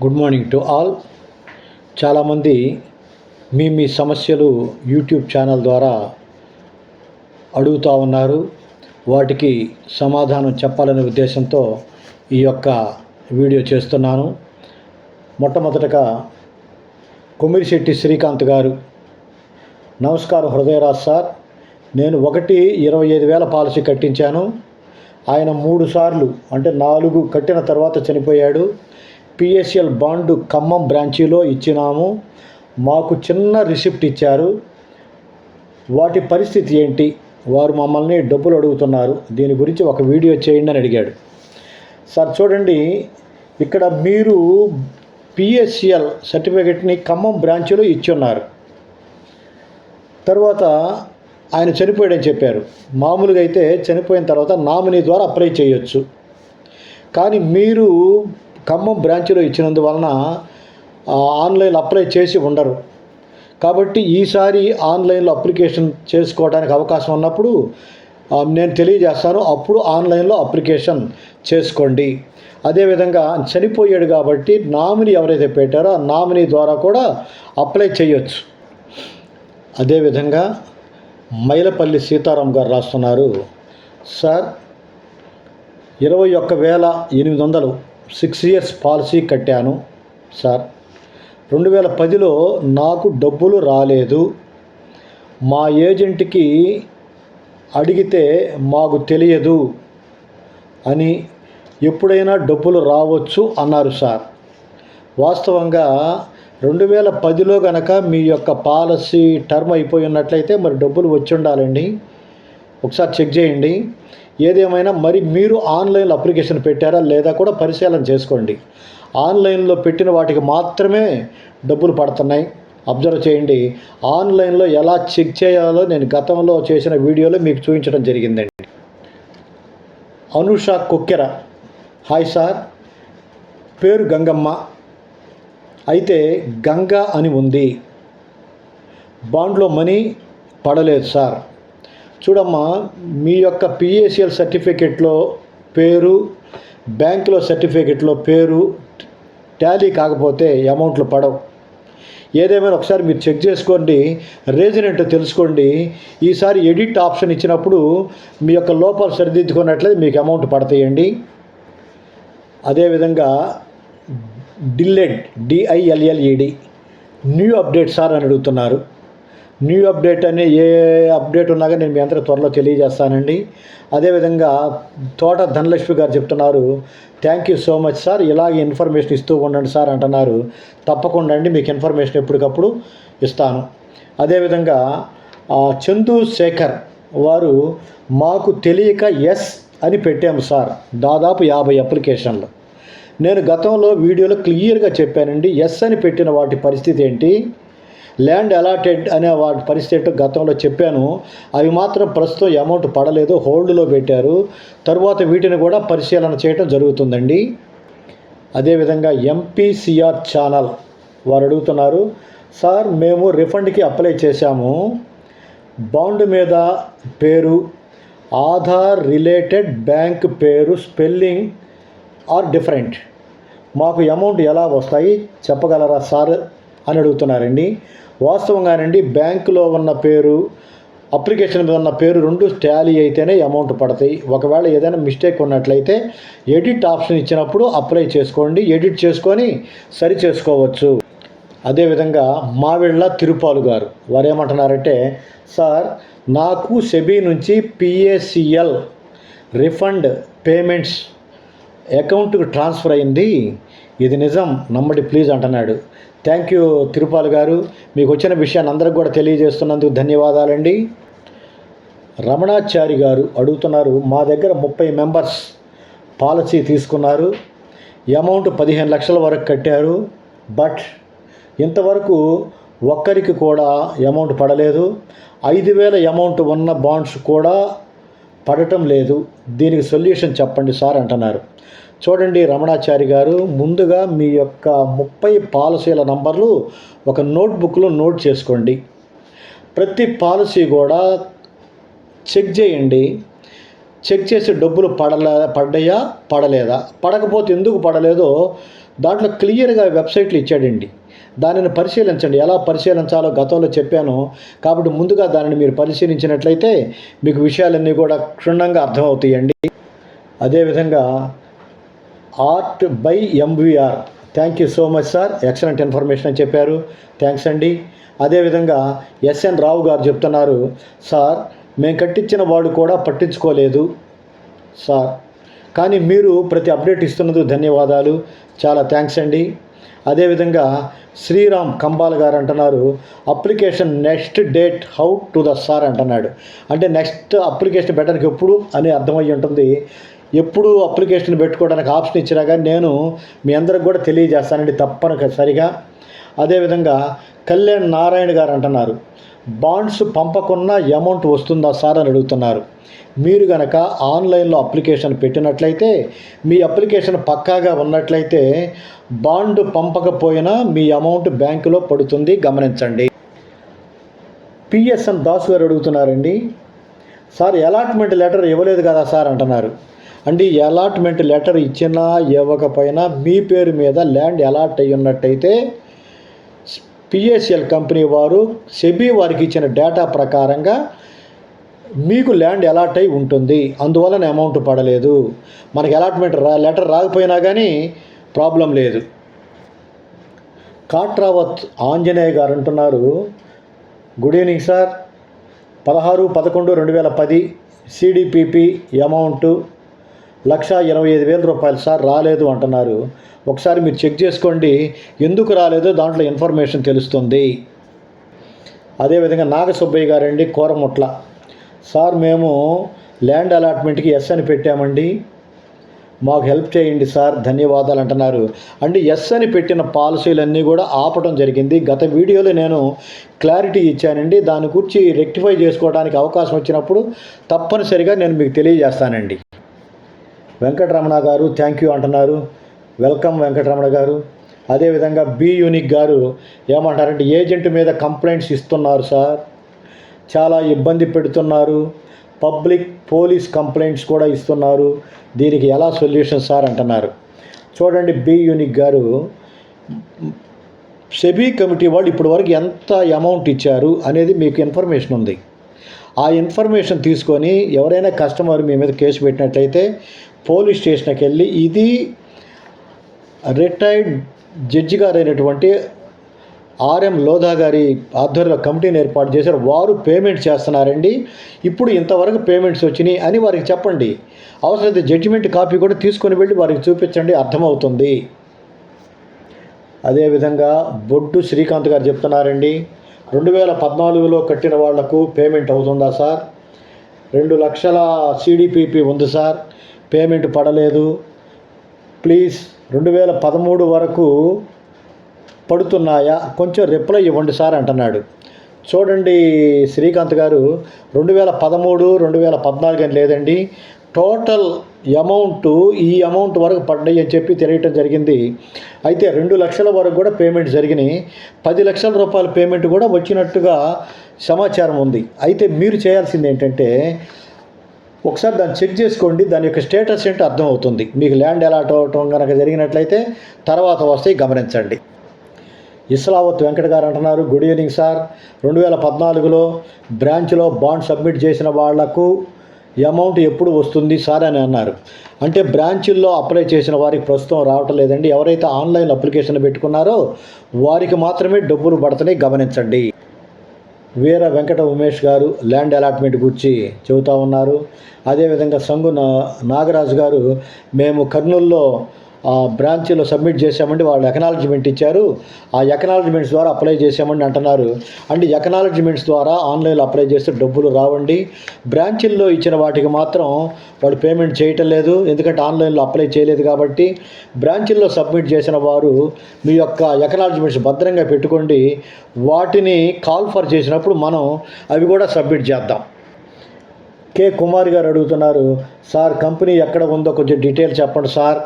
Good morning to all. చాలామంది మీ సమస్యలు YouTube channel ద్వారా అడుగుతూ ఉన్నారు. వాటికి సమాధానం చెప్పాలనే ఉద్దేశంతో ఈ యొక్క వీడియో చేస్తున్నాను. మొట్టమొదటగా కొమిరిశెట్టి శ్రీకాంత్ గారు, నమస్కారం హృదయరాజ్ సార్. నేను 1,25,000 పాలసీ కట్టించాను. ఆయన 3 సార్లు అంటే 4 కట్టిన తర్వాత చనిపోయాడు. పిఎస్ఎల్ బాండ్ ఖమ్మం బ్రాంచీలో ఇచ్చినాము. మాకు చిన్న రిసిప్ట్ ఇచ్చారు. వాటి పరిస్థితి ఏంటి? వారు మమ్మల్ని డబ్బులు అడుగుతున్నారు. దీని గురించి ఒక వీడియో చేయండి అని అడిగాడు. సార్ చూడండి, ఇక్కడ మీరు పిఎస్ఎల్ సర్టిఫికెట్ని ఖమ్మం బ్రాంచీలో ఇచ్చున్నారు. తర్వాత ఆయన చనిపోయాడని చెప్పారు. మామూలుగా అయితే చనిపోయిన తర్వాత నామినీ ద్వారా అప్లై చేయొచ్చు. కానీ మీరు ఖమ్మం బ్రాంచ్లో ఇచ్చినందువలన ఆన్లైన్లో అప్లై చేసి ఉండరు. కాబట్టి ఈసారి ఆన్లైన్లో అప్లికేషన్ చేసుకోవడానికి అవకాశం ఉన్నప్పుడు నేను తెలియజేస్తాను. అప్పుడు ఆన్లైన్లో అప్లికేషన్ చేసుకోండి. అదేవిధంగా చనిపోయాడు కాబట్టి నామినీ ఎవరైతే పెట్టారో ఆ నామినీ ద్వారా కూడా అప్లై చేయొచ్చు. అదేవిధంగా మైలపల్లి సీతారాం గారు రాస్తున్నారు. సార్, 21,800 6 ఇయర్స్ పాలసీ కట్టాను సార్. 2010లో నాకు డబ్బులు రాలేదు. మా ఏజెంట్కి అడిగితే మాకు తెలియదు అని, ఎప్పుడైనా డబ్బులు రావచ్చు అన్నారు సార్. వాస్తవంగా 2010లో కనుక మీ యొక్క పాలసీ టర్మ్ అయిపోయి ఉన్నట్లయితే మరి డబ్బులు వచ్చి ఉండాలండి. ఒకసారి చెక్ చేయండి. ఏదేమైనా మరి మీరు ఆన్లైన్లో అప్లికేషన్ పెట్టారా లేదా కూడా పరిశీలన చేసుకోండి. ఆన్లైన్లో పెట్టిన వాటికి మాత్రమే డబ్బులు పడుతున్నాయి. అబ్జర్వ్ చేయండి. ఆన్లైన్లో ఎలా చెక్ చేయాలో నేను గతంలో చేసిన వీడియోలో మీకు చూపించడం జరిగిందండి. అనుష కొక్కెర, హాయ్ సార్, పేరు గంగమ్మ, అయితే గంగా అని ఉంది. బాండ్లో మనీ పడలేదు సార్. చూడమ్మా, మీ యొక్క పిఎస్ఎల్ సర్టిఫికెట్లో పేరు, బ్యాంకులో సర్టిఫికెట్లో పేరు టాలీ కాకపోతే అమౌంట్లు పడవు. ఏదేమైనా ఒకసారి మీరు చెక్ చేసుకోండి, రీజన్ ఏంటో తెలుసుకోండి. ఈసారి ఎడిట్ ఆప్షన్ ఇచ్చినప్పుడు మీ యొక్క లోపాలు సరిదిద్దుకున్నట్లయితే మీకు అమౌంట్ పడతాయండి. అదేవిధంగా డిల్లెడ్, DILLED, న్యూ అప్డేట్ సార్ అని అడుగుతున్నారు. న్యూ అప్డేట్ అనే ఏ అప్డేట్ ఉన్నాగా నేను మీ అందరూ త్వరలో తెలియజేస్తానండి. అదేవిధంగా తోట ధనలక్ష్మి గారు చెప్తున్నారు, thank you so much sir, ఇలాగే ఇన్ఫర్మేషన్ ఇస్తూ ఉండండి సార్ అంటున్నారు. తప్పకుండా అండి, మీకు ఇన్ఫర్మేషన్ ఎప్పటికప్పుడు ఇస్తాను. అదేవిధంగా చంద్రశేఖర్ వారు, మాకు తెలియక ఎస్ అని పెట్టాము సార్, దాదాపు 50 అప్లికేషన్లు. నేను గతంలో వీడియోలో క్లియర్గా చెప్పానండి. ఎస్ అని పెట్టిన వాటి పరిస్థితి ఏంటి, ల్యాండ్ అలాటెడ్ అనే వాటి పరిస్థితి ఏంటో గతంలో చెప్పాను. అవి మాత్రం ప్రస్తుతం అమౌంట్ పడలేదు, హోల్డ్లో పెట్టారు. తరువాత వీటిని కూడా పరిశీలన చేయడం జరుగుతుందండి. అదేవిధంగా MPCR ఛానల్ వారు అడుగుతున్నారు, సార్ మేము రిఫండ్కి అప్లై చేశాము. బాండ్ మీద పేరు, ఆధార్ రిలేటెడ్ బ్యాంక్ పేరు స్పెల్లింగ్ ఆర్ డిఫరెంట్. మాకు అమౌంట్ ఎలా వస్తాయి చెప్పగలరా సార్ అని అడుగుతున్నారండి. వాస్తవంగానండి, బ్యాంకులో ఉన్న పేరు, అప్లికేషన్ మీద ఉన్న పేరు 2 టాలీ అయితేనే అమౌంట్ పడతాయి. ఒకవేళ ఏదైనా మిస్టేక్ ఉన్నట్లయితే ఎడిట్ ఆప్షన్ ఇచ్చినప్పుడు అప్లై చేసుకోండి, ఎడిట్ చేసుకొని సరి చేసుకోవచ్చు. అదేవిధంగా మావిళ్ళ తిరుపాలు గారు వారు ఏమంటున్నారంటే, సార్ నాకు సెబీ నుంచి PACL రిఫండ్ పేమెంట్స్ అకౌంట్కి ట్రాన్స్ఫర్ అయింది, ఇది నిజం నమ్మండి ప్లీజ్ అంటున్నాడు. థ్యాంక్ యూ తిరుపాల్ గారు, మీకు వచ్చిన విషయాన్ని అందరికి కూడా తెలియజేస్తున్నందుకు ధన్యవాదాలండి. రమణాచారి గారు అడుగుతున్నారు, మా దగ్గర 30 మెంబర్స్ పాలసీ తీసుకున్నారు, అమౌంట్ 15 లక్షల వరకు కట్టారు. బట్ ఇంతవరకు ఒక్కరికి కూడా అమౌంట్ పడలేదు. 5,000 అమౌంట్ ఉన్న బాండ్స్ కూడా పడటం లేదు. దీనికి సొల్యూషన్ చెప్పండి సార్ అంటున్నారు. చూడండి రమణాచారి గారు, ముందుగా మీ యొక్క 30 పాలసీల నంబర్లు ఒక నోట్బుక్లో నోట్ చేసుకోండి. ప్రతి పాలసీ కూడా చెక్ చేయండి. చెక్ చేసి డబ్బులు పడ్డాయా పడలేదా, పడకపోతే ఎందుకు పడలేదో దాంట్లో క్లియర్గా వెబ్సైట్లు ఇచ్చాడండి. దానిని పరిశీలించండి. ఎలా పరిశీలించాలో గతంలో చెప్పాను. కాబట్టి ముందుగా దానిని మీరు పరిశీలించినట్లయితే మీకు విషయాలన్నీ కూడా క్షుణ్ణంగా అర్థమవుతాయండి. అదేవిధంగా art by MVR, thank you so much sir, excellent information అని చెప్పారు, థ్యాంక్స్ అండి. అదేవిధంగా ఎస్ఎన్ రావు గారు చెప్తున్నారు, సార్ మేము కట్టించిన వాడు కూడా పట్టించుకోలేదు సార్, కానీ మీరు ప్రతి అప్డేట్ ఇస్తున్నందుకు ధన్యవాదాలు, చాలా థ్యాంక్స్ అండి. అదేవిధంగా శ్రీరామ్ కంబాల్ గారు అంటున్నారు, application next date how to the sir అంటున్నాడు. అంటే నెక్స్ట్ అప్లికేషన్ పెట్టడానికి ఎప్పుడు అని అర్థమయ్యి ఉంటుంది. ఎప్పుడు అప్లికేషన్ పెట్టుకోవడానికి ఆప్షన్ ఇచ్చినా కానీ నేను మీ అందరికి కూడా తెలియజేస్తానండి తప్పనిసరిగా. అదేవిధంగా కళ్యాణ్ నారాయణ గారు అంటున్నారు, బాండ్స్ పంపకున్న అమౌంట్ వస్తుందా సార్ అని అడుగుతున్నారు. మీరు కనుక ఆన్లైన్లో అప్లికేషన్ పెట్టినట్లయితే, మీ అప్లికేషన్ పక్కాగా ఉన్నట్లయితే బాండ్ పంపకపోయినా మీ అమౌంట్ బ్యాంకులో పడుతుంది, గమనించండి. పిఎస్ఎన్ దాస్ గారు అడుగుతున్నారండి, సార్ అలాట్మెంట్ లెటర్ ఇవ్వలేదు కదా సార్ అంటున్నారు. అంటే అలాట్మెంట్ లెటర్ ఇచ్చినా ఇవ్వకపోయినా మీ పేరు మీద ల్యాండ్ అలాట్ అయ్యి ఉన్నట్టయితే పిఎస్ఎల్ కంపెనీ వారు సెబీ వారికి ఇచ్చిన డేటా ప్రకారంగా మీకు ల్యాండ్ అలాట్ అయి ఉంటుంది, అందువలన అమౌంట్ పడలేదు. మనకి అలాట్మెంట్ లెటర్ రాకపోయినా కానీ ప్రాబ్లం లేదు. కాట్రావత్ ఆంజనేయ గారు అంటున్నారు, గుడ్ ఈవినింగ్ సార్, 16/11/2010 సిడిపిపి అమౌంట్ 1,25,000 రూపాయలు సార్ రాలేదు అంటున్నారు. ఒకసారి మీరు చెక్ చేసుకోండి, ఎందుకు రాలేదో దాంట్లో ఇన్ఫర్మేషన్ తెలుస్తుంది. అదేవిధంగా నాగసుబ్బయ్య గారండి కోరముట్ల, సార్ మేము ల్యాండ్ అలాట్మెంట్కి ఎస్ అని పెట్టామండి, మాకు హెల్ప్ చేయండి సార్, ధన్యవాదాలు అంటున్నారు. అంటే ఎస్ అని పెట్టిన పాలసీలన్నీ కూడా ఆపడం జరిగింది. గత వీడియోలో నేను క్లారిటీ ఇచ్చానండి, దాని గురించి రెక్టిఫై చేసుకోవడానికి అవకాశం వచ్చినప్పుడు తప్పనిసరిగా నేను మీకు తెలియజేస్తానండి. వెంకటరమణ గారు థ్యాంక్ యూ అంటున్నారు, వెల్కమ్ వెంకటరమణ గారు. అదేవిధంగా బి యూనిక్ గారు ఏమంటారంటే, ఏజెంట్ మీద కంప్లైంట్స్ ఇస్తున్నారు సార్, చాలా ఇబ్బంది పెడుతున్నారు, పబ్లిక్ పోలీస్ కంప్లైంట్స్ కూడా ఇస్తున్నారు, దీనికి ఎలా సొల్యూషన్ సార్ అంటున్నారు. చూడండి బి యూనిక్ గారు, సెబీ కమిటీ వాళ్ళు ఇప్పటి వరకు ఎంత అమౌంట్ ఇచ్చారు అనేది మీకు ఇన్ఫర్మేషన్ ఉంది. ఆ ఇన్ఫర్మేషన్ తీసుకొని ఎవరైనా కస్టమర్ మీ మీద కేసు పెట్టినట్లయితే పోలీస్ స్టేషన్కి వెళ్ళి, ఇది రిటైర్డ్ జడ్జి గారు అయినటువంటి ఆర్ఎం లోధా గారి ఆధ్వర్యంలో కమిటీని ఏర్పాటు చేశారు, వారు పేమెంట్ చేస్తున్నారండి, ఇప్పుడు ఇంతవరకు పేమెంట్స్ వచ్చినాయి అని వారికి చెప్పండి. అవసరమైతే జడ్జిమెంట్ కాపీ కూడా తీసుకొని వెళ్ళి వారికి చూపించండి, అర్థమవుతుంది. అదేవిధంగా బొడ్డు శ్రీకాంత్ గారు చెప్తున్నారండి, 2014లో కట్టిన వాళ్లకు పేమెంట్ అవుతుందా సార్, 2 లక్షల సిడిపిపి ఉంది సార్, పేమెంట్ పడలేదు, ప్లీజ్ 2013 వరకు పడుతున్నాయా, కొంచెం రిప్లై ఇవ్వండి సార్ అంటున్నాడు. చూడండి శ్రీకాంత్ గారు, 2013, 2014 అని లేదండి, టోటల్ అమౌంట్ ఈ అమౌంట్ వరకు పడ్డాయి అని చెప్పి తెలియటం జరిగింది. అయితే 2 లక్షల వరకు కూడా పేమెంట్ జరిగినాయి, 10 లక్షల రూపాయల పేమెంట్ కూడా వచ్చినట్టుగా సమాచారం ఉంది. అయితే మీరు చేయాల్సింది ఏంటంటే, ఒకసారి దాన్ని చెక్ చేసుకోండి, దాని యొక్క స్టేటస్ ఏంటో అర్థమవుతుంది. మీకు ల్యాండ్ అలాట్ అవటం కనుక జరిగినట్లయితే తర్వాత వస్తాయి, గమనించండి. ఇస్లావత్ వెంకట గారు అంటున్నారు, గుడ్ ఈవినింగ్ సార్, 2014లో బ్రాంచ్లో బాండ్ సబ్మిట్ చేసిన వాళ్లకు అమౌంట్ ఎప్పుడు వస్తుంది సార్ అని అన్నారు. అంటే బ్రాంచుల్లో అప్లై చేసిన వారికి ప్రస్తుతం రావటం లేదండి, ఎవరైతే ఆన్లైన్ అప్లికేషన్ పెట్టుకున్నారో వారికి మాత్రమే డబ్బులు పడుతున్నాయి, గమనించండి. వీర వెంకట ఉమేష్ గారు ల్యాండ్ అలాట్మెంట్ గురించి చెబుతూ ఉన్నారు. అదేవిధంగా సంగు నాగరాజు గారు, మేము కర్నూలులో బ్రాంచ్లో సబ్మిట్ చేసామండి, వాళ్ళు ఎకనాలజ్మెంట్ ఇచ్చారు, ఆ ఎకనాలజ్మెంట్స్ ద్వారా అప్లై చేసామండి అంటున్నారు. అంటే ఎకనాలజ్మెంట్స్ ద్వారా ఆన్లైన్లో అప్లై చేస్తే డబ్బులు రావండి, బ్రాంచుల్లో ఇచ్చిన వాటికి మాత్రం వాడు పేమెంట్ చేయటం లేదు, ఎందుకంటే ఆన్లైన్లో అప్లై చేయలేదు కాబట్టి. బ్రాంచుల్లో సబ్మిట్ చేసిన వారు మీ యొక్క ఎకనాలజ్మెంట్స్ భద్రంగా పెట్టుకోండి, వాటిని కాల్ ఫర్ చేసినప్పుడు మనం అవి కూడా సబ్మిట్ చేద్దాం. కే కుమార్ గారు అడుగుతున్నారు, సార్ కంపెనీ ఎక్కడ ఉందో కొంచెం డీటెయిల్ చెప్పండి సార్,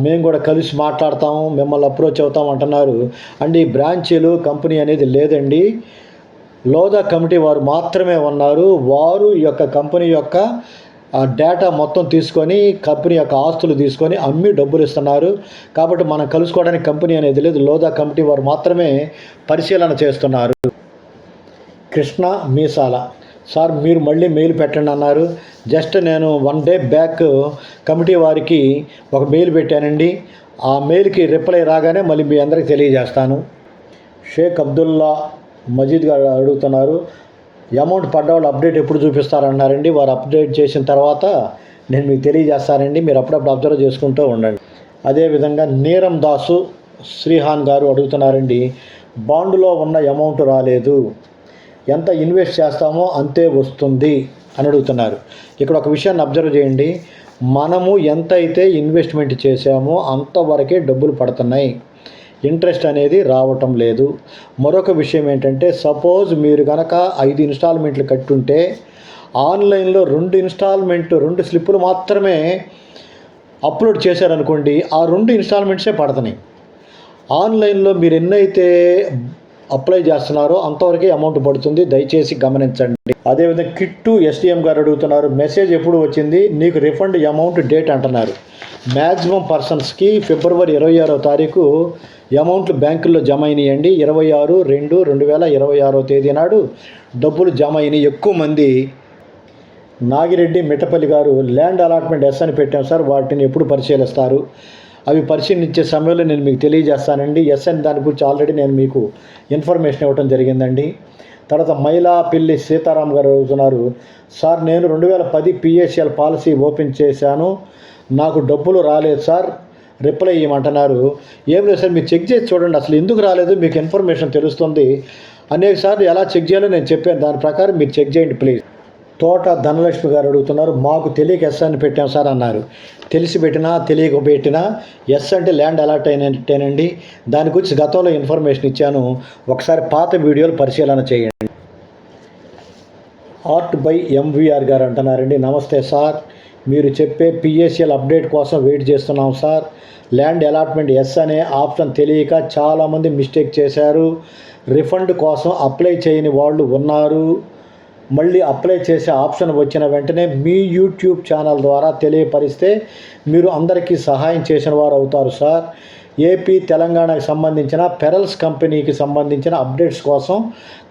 మేము కూడా కలిసి మాట్లాడతాము, మిమ్మల్ని అప్రోచ్ అవుతాం అంటున్నారు. అండ్ ఈ బ్రాంచీలు కంపెనీ అనేది లేదండి, లోధా కమిటీ వారు మాత్రమే ఉన్నారు, వారు ఈ యొక్క కంపెనీ యొక్క ఆ డేటా మొత్తం తీసుకొని కంపెనీ యొక్క ఆస్తులు తీసుకొని అమ్మి డబ్బులు ఇస్తున్నారు. కాబట్టి మనం కలుసుకోవడానికి కంపెనీ అనేది లేదు, లోదా కంపెనీ వారు మాత్రమే పరిశీలన చేస్తున్నారు. కృష్ణ మీసాల సార్ మీరు మళ్ళీ మెయిల్ పెట్టండి అన్నారు. జస్ట్ నేను 1 డే బ్యాక్ కమిటీ వారికి ఒక మెయిల్ పెట్టానండి. ఆ మెయిల్కి రిప్లై రాగానే మళ్ళీ మీ అందరికీ తెలియజేస్తాను. షేక్ అబ్దుల్లా మజీద్ గారు అడుగుతున్నారు, అమౌంట్ పడ్డవాళ్ళు అప్డేట్ ఎప్పుడు చూపిస్తారన్నారండి. వారు అప్డేట్ చేసిన తర్వాత నేను మీకు తెలియజేస్తానండి. మీరు అప్పుడప్పుడు అబ్జర్వ్ చేసుకుంటూ ఉండండి. అదేవిధంగా నీరం దాసు శ్రీహాన్ గారు అడుగుతున్నారండి, బాండులో ఉన్న అమౌంట్ రాలేదు, ఎంత ఇన్వెస్ట్ చేస్తామో అంతే వస్తుంది అని అడుగుతున్నారు. ఇక్కడ ఒక విషయాన్ని అబ్జర్వ్ చేయండి, మనము ఎంత అయితే ఇన్వెస్ట్మెంట్ చేసామో అంతవరకే డబ్బులు పడుతున్నాయి, ఇంట్రెస్ట్ అనేది రావటం లేదు. మరొక విషయం ఏంటంటే, సపోజ్ మీరు కనుక 5 ఇన్స్టాల్మెంట్లు కట్టుంటే ఆన్లైన్లో 2 స్లిప్పులు మాత్రమే అప్లోడ్ చేశారనుకోండి, ఆ 2 ఇన్స్టాల్మెంట్సే పడుతున్నాయి. ఆన్లైన్లో మీరు ఎన్నైతే అప్లై చేస్తున్నారో అంతవరకే అమౌంట్ పడుతుంది, దయచేసి గమనించండి. అదేవిధంగా కిట్టు ఎస్డిఎం గారు అడుగుతున్నారు, మెసేజ్ ఎప్పుడు వచ్చింది, నీకు రిఫండ్ అమౌంట్ డేట్ అంటున్నారు. మ్యాక్సిమం పర్సన్స్కి ఫిబ్రవరి 26వ తారీఖు అమౌంట్లు బ్యాంకుల్లో జమ అయినాయండి. 26/2/2026 తేదీ నాడు డబ్బులు జమ అయినాయి. ఎక్కువ మంది నాగిరెడ్డి మిట్టపల్లి గారు ల్యాండ్ అలాట్మెంట్ ఎస్ అని పెట్టాం సార్, వాటిని ఎప్పుడు పరిశీలిస్తారు, అవి పరిశీలించే సమయంలో నేను మీకు తెలియజేస్తానండి. ఎస్ అని దాని గురించి ఆల్రెడీ నేను మీకు ఇన్ఫర్మేషన్ ఇవ్వడం జరిగిందండి. తర్వాత మైలాపిల్లి సీతారాం గారు అడుగుతున్నారు, సార్ నేను 2010 పిఎస్ఎల్ పాలసీ ఓపెన్ చేశాను, నాకు డబ్బులు రాలేదు సార్, రిప్లై ఇవ్వమంటున్నారు. ఏం లేదు సార్, మీరు చెక్ చేసి చూడండి, అసలు ఎందుకు రాలేదు మీకు ఇన్ఫర్మేషన్ తెలుస్తుంది. అనేక సార్లు ఎలా చెక్ చేయాలో నేను చెప్పాను, దాని ప్రకారం మీరు చెక్ చేయండి ప్లీజ్. తోట ధనలక్ష్మి గారు అడుగుతున్నారు, మాకు తెలియక ఎస్ అని పెట్టాం సార్ అన్నారు. తెలిసి పెట్టినా తెలియక పెట్టినా ఎస్ అంటే ల్యాండ్ అలాట్ అయినట్టేనండి. దాని గురించి గతంలో ఇన్ఫర్మేషన్ ఇచ్చాను, ఒకసారి పాత వీడియోలు పరిశీలన చేయండి. ఆర్ట్ బై ఎంవిఆర్ గారు అంటున్నారండి, నమస్తే సార్, మీరు చెప్పే పిఎస్ఎల్ అప్డేట్ కోసం వెయిట్ చేస్తున్నాం సార్. ల్యాండ్ అలాట్మెంట్ ఎస్ అనే ఆప్షన్ తెలియక చాలామంది మిస్టేక్ చేశారు, రిఫండ్ కోసం అప్లై చేయని వాళ్ళు ఉన్నారు. మళ్ళీ అప్లై చేసే ఆప్షన్ వచ్చిన వెంటనే మీ యూట్యూబ్ ఛానల్ ద్వారా తెలియపరిస్తే మీరు అందరికీ సహాయం చేసిన వారు అవుతారు సార్. ఏపీ తెలంగాణకు సంబంధించిన పెరల్స్ కంపెనీకి సంబంధించిన అప్డేట్స్ కోసం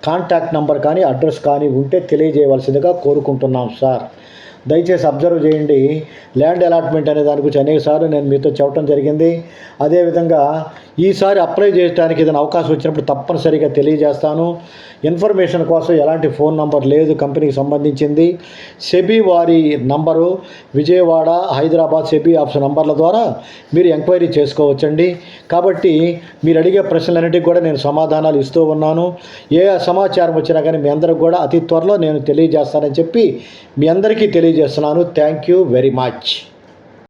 కాంటాక్ట్ నెంబర్ కానీ అడ్రస్ కానీ ఉంటే తెలియజేయవలసిందిగా కోరుకుంటున్నాం సార్. దయచేసి అబ్జర్వ్ చేయండి, ల్యాండ్ అలాట్మెంట్ అనే దాని గురించి అనేకసార్లు నేను మీతో చెప్పడం జరిగింది. అదేవిధంగా ఈసారి అప్లై చేయడానికి ఏదైనా అవకాశం వచ్చినప్పుడు తప్పనిసరిగా తెలియజేస్తాను. ఇన్ఫర్మేషన్ కోసం ఎలాంటి ఫోన్ నంబర్ లేదు కంపెనీకి సంబంధించింది. సెబీ వారి number, Vijayawada, Hyderabad SEBI office నంబర్ల ద్వారా మీరు ఎంక్వైరీ చేసుకోవచ్చండి. కాబట్టి మీరు అడిగే ప్రశ్నలన్నిటికీ కూడా నేను సమాధానాలు ఇస్తూ ఉన్నాను. ఏ సమాచారం వచ్చినా కానీ మీ అందరికి కూడా అతి త్వరలో నేను తెలియజేస్తానని చెప్పి మీ అందరికీ తెలియజేస్తున్నాను. Thank you very much.